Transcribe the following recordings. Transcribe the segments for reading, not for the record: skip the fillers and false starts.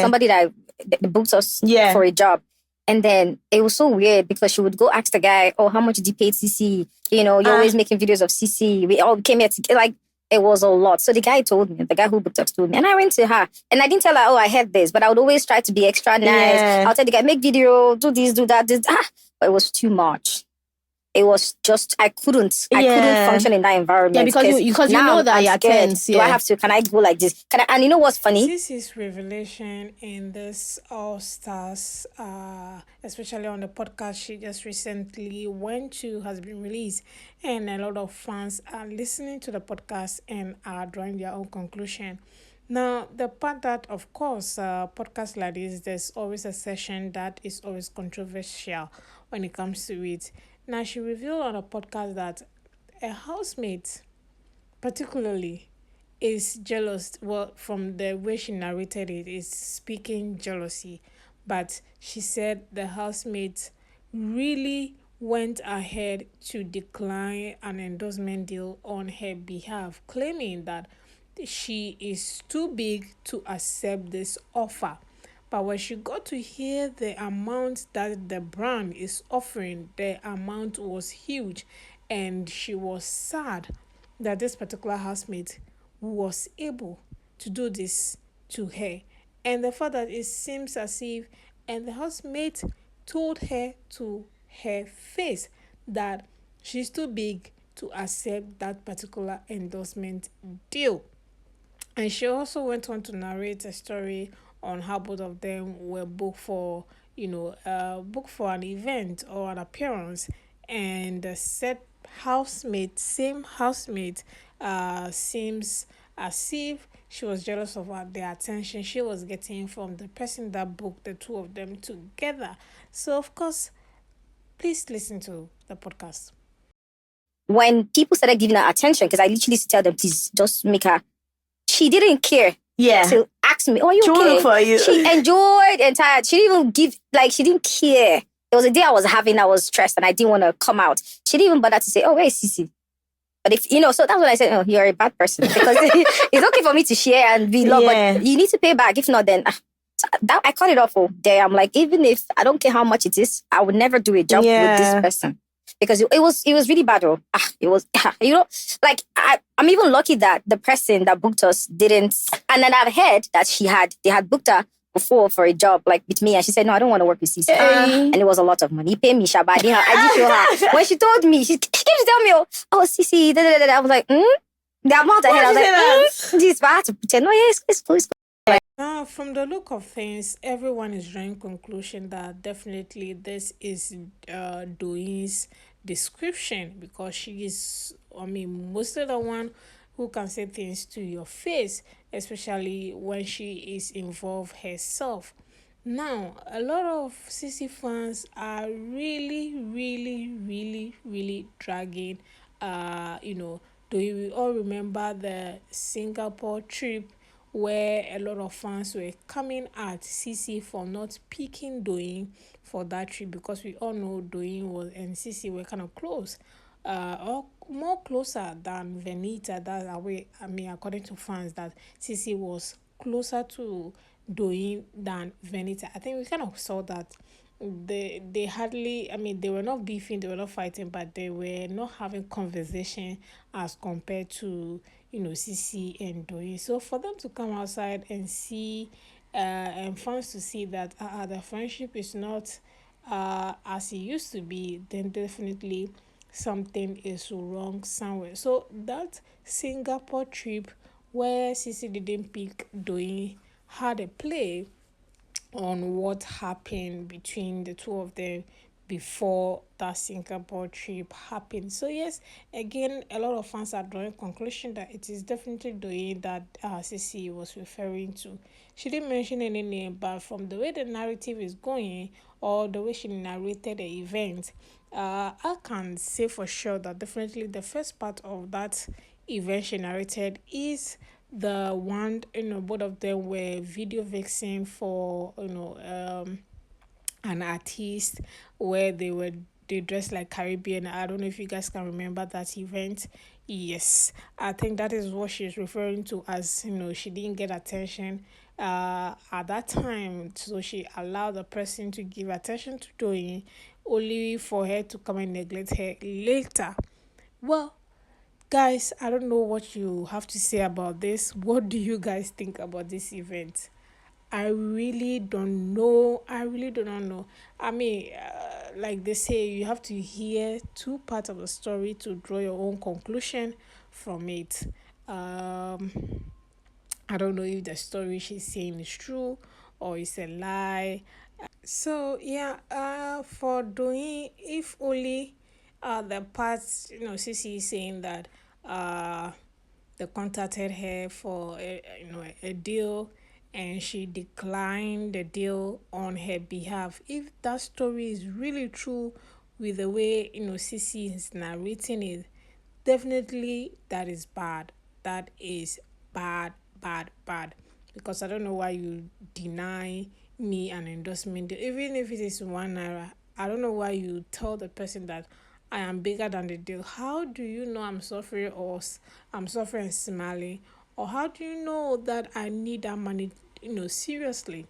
somebody that booked us Yeah. for a job. And then it was so weird because she would go ask the guy, oh, how much did you pay CC? You know, you're always making videos of CC. We all came here to, like, it was a lot. So the guy told me, the guy who booked us told me, and I went to her. And I didn't tell her, oh, I had this, but I would always try to be extra nice. Yeah. I'll tell the guy, make video, do this, do that. But it was too much. It was just, I couldn't function in that environment. Yeah, because you know that you're tense. Do I have to, can I go like this? And you know what's funny? This is revelation in this All Stars, especially on the podcast she just recently went to, has been released. And a lot of fans are listening to the podcast and are drawing their own conclusion. Now, the part that, of course, podcasts like this, there's always a session that is always controversial when it comes to it. Now, she revealed on a podcast that a housemate, particularly, is jealous. Well, from the way she narrated it, is speaking jealousy. But she said the housemate really went ahead to decline an endorsement deal on her behalf, claiming that she is too big to accept this offer. But when she got to hear the amount that the brand is offering, the amount was huge. And she was sad that this particular housemate was able to do this to her. And the fact that it seems as if, and the housemate told her to her face that she's too big to accept that particular endorsement deal. And she also went on to narrate a story on how both of them were booked for, booked for an event or an appearance, and the same housemate, seems as if she was jealous of the attention she was getting from the person that booked the two of them together. So, of course, please listen to the podcast. When people started giving her attention, because I literally used to tell them, please just make her, she didn't care. Yeah. To ask me, oh, are you She okay? won't look for you. She enjoyed the entire, she didn't even give, like, she didn't care. There was a day I was stressed and I didn't want to come out. She didn't even bother to say, oh, where is Cici? But if, so that's when I said, oh, you're a bad person. Because it's okay for me to share and be loved, but you need to pay back. If not, then that I cut it off there. I'm like, even if I don't care how much it is, I would never do a job with this person. Because it was really bad. It was, like, I'm even lucky that the person that booked us didn't. And then I've heard that they had booked her before for a job, like with me, and she said, no, I don't want to work with CC. And it was a lot of money. He paid me, Shaba. I didn't show her. When she told me, she came to tell me, oh, CC, I was like, the amount I had, I was like, this, but I had to pretend, no, yeah, it's cool. Now, from the look of things, everyone is drawing conclusion that definitely this is Doyin's description, because she is, mostly the one who can say things to your face, especially when she is involved herself. Now, a lot of CC fans are really, really, really, really dragging, do you all remember the Singapore trip where a lot of fans were coming at CC for not picking Doyin for that trip, because we all know Doyin and CC were kind of close, or more closer than Venita. That's the way, according to fans, that CC was closer to Doyin than Venita. I think we kind of saw that they hardly, they were not beefing, they were not fighting, but they were not having conversation as compared to, CC and Doyin. So for them to come outside and see, and fans to see that the friendship is not as it used to be, then definitely something is wrong somewhere. So that Singapore trip where CC didn't pick Doyin had a play on what happened between the two of them before that Singapore trip happened. So yes, again, a lot of fans are drawing conclusion that it is definitely Doyin that CC was referring to. She didn't mention any name, but from the way the narrative is going, or the way she narrated the event, I can say for sure that definitely the first part of that event she narrated is the one, both of them were video vixen for, an artist, where they dressed like Caribbean. I don't know if you guys can remember that event. Yes, I think that is what she's referring to as, she didn't get attention at that time. So she allowed the person to give attention to Doyin, only for her to come and neglect her later. Well, guys, I don't know what you have to say about this. What do you guys think about this event? I really don't know. I really do not know. I mean, like they say, you have to hear two parts of the story to draw your own conclusion from it. Um, I don't know if the story she's saying is true or it's a lie. So yeah, for doing, if only the parts, Sissy is saying that uh they contacted her for a deal, and she declined the deal on her behalf. If that story is really true with the way Sissy is narrating it, definitely that is bad. That is bad, bad, bad. Because I don't know why you deny me an endorsement deal. Even if it is 1 naira, I don't know why you tell the person that I am bigger than the deal. How do you know I'm suffering, or I'm suffering smiling? Or how do you know that I need that money, seriously?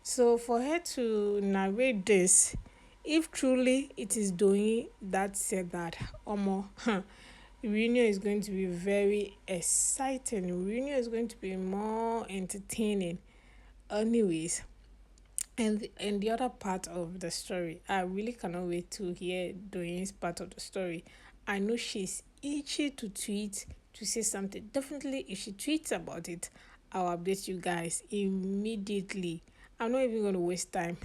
So for her to narrate this, if truly it is doing that said that, Omo, reunion is going to be very exciting. Reunion is going to be more entertaining. Anyways, and the other part of the story, I really cannot wait to hear Doyin's part of the story. I know she's itchy to tweet, to say something. Definitely, if she tweets about it, I'll update you guys immediately. I'm not even gonna waste time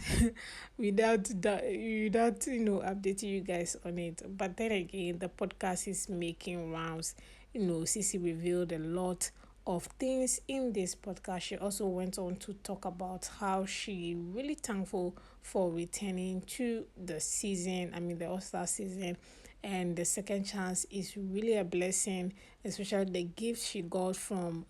without updating you guys on it. But then again, the podcast is making rounds. Cece revealed a lot of things in this podcast. She also went on to talk about how she really thankful for returning to the season. I mean, the All-Star season, and the second chance is really a blessing, especially the gift she got from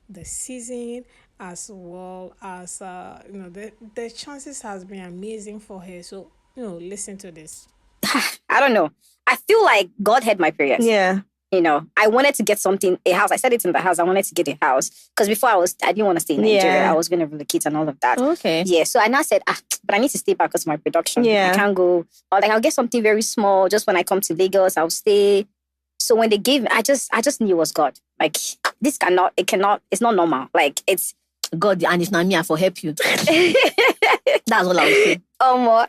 the season, as well as the chances has been amazing for her. So listen to this. I don't know. I feel like God heard my prayers. Yeah. I wanted to get something, a house. I said it in the house. I wanted to get a house because before I didn't want to stay in Nigeria. Yeah. I was going to relocate and all of that. Okay. Yeah. So I now said, but I need to stay back because of my production. Yeah. I can't go. Or like I'll get something very small. Just when I come to Lagos, I'll stay. So when they gave me, I just knew it was God. Like it's not normal. Like it's God, and it's not me, I for help you. That's all I was saying.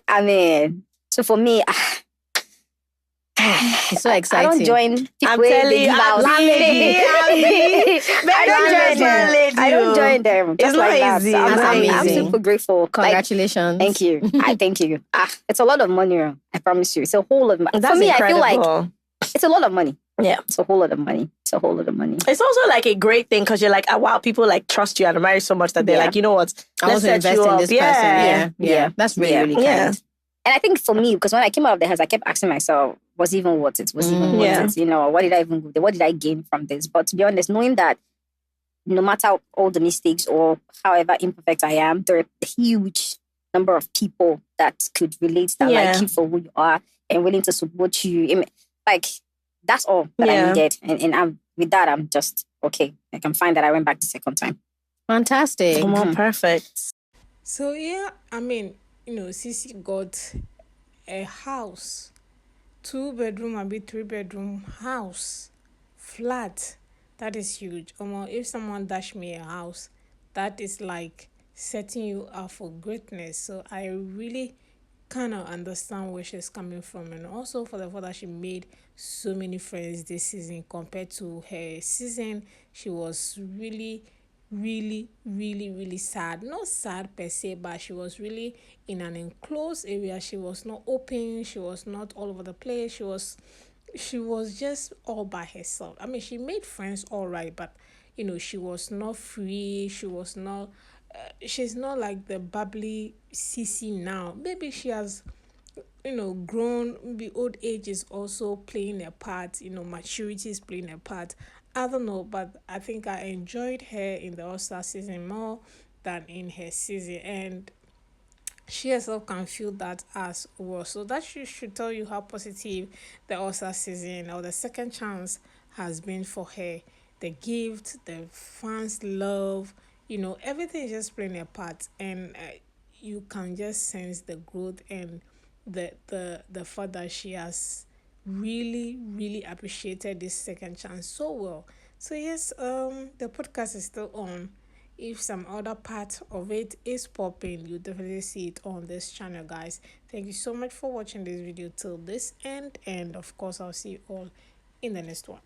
I mean, so for me, it's so exciting. I don't join people. I'm telling you, I don't join them. Just It's like not that. easy. So That's I'm amazing. super grateful. Congratulations. Thank you. Thank you. It's a lot of money. I promise you. It's a whole lot of money. That's For me, incredible. I feel like it's a lot of money. Yeah. It's a whole lot of money. It's also like a great thing because you're like, wow, people like trust you and admire you so much that they're like, you know what? I want to invest in this person. Yeah. That's really, really kind. Yeah. And I think for me, because when I came out of the house, I kept asking myself, was it even worth it? Was it even worth it? What did I even go there? What did I gain from this? But to be honest, knowing that no matter all the mistakes or however imperfect I am, there are a huge number of people that could relate, that like you for who you are and willing to support you. Like, that's all that I needed. And with that, I'm just okay. I can find that I went back the second time. Fantastic. Perfect. So yeah, I mean, Sissy got a house, 2-bedroom, maybe 3-bedroom house, flat. That is huge. If someone dash me a house, that is like setting you up for greatness. So I really kind of understand where she's coming from, and also for the fact that she made so many friends this season compared to her season. She was really, really, really, really sad. Not sad per se, but she was really in an enclosed area. She was not open. She was not all over the place. She was just all by herself. I mean, she made friends all right, but she was not free. She was not. She's not like the bubbly CC now. Maybe she has, grown. Maybe old age is also playing a part. Maturity is playing a part. I don't know, but I think I enjoyed her in the All-Star season more than in her season, and she herself can feel that as well. So that should tell you how positive the All-Star season or the second chance has been for her. The gift, the fans' love, everything is just playing a part, and you can just sense the growth and the fact that she has really really appreciated this second chance so well. So yes, the podcast is still on. If some other part of it is popping, you definitely see it on this channel, guys. Thank you so much for watching this video till this end, and of course I'll see you all in the next one.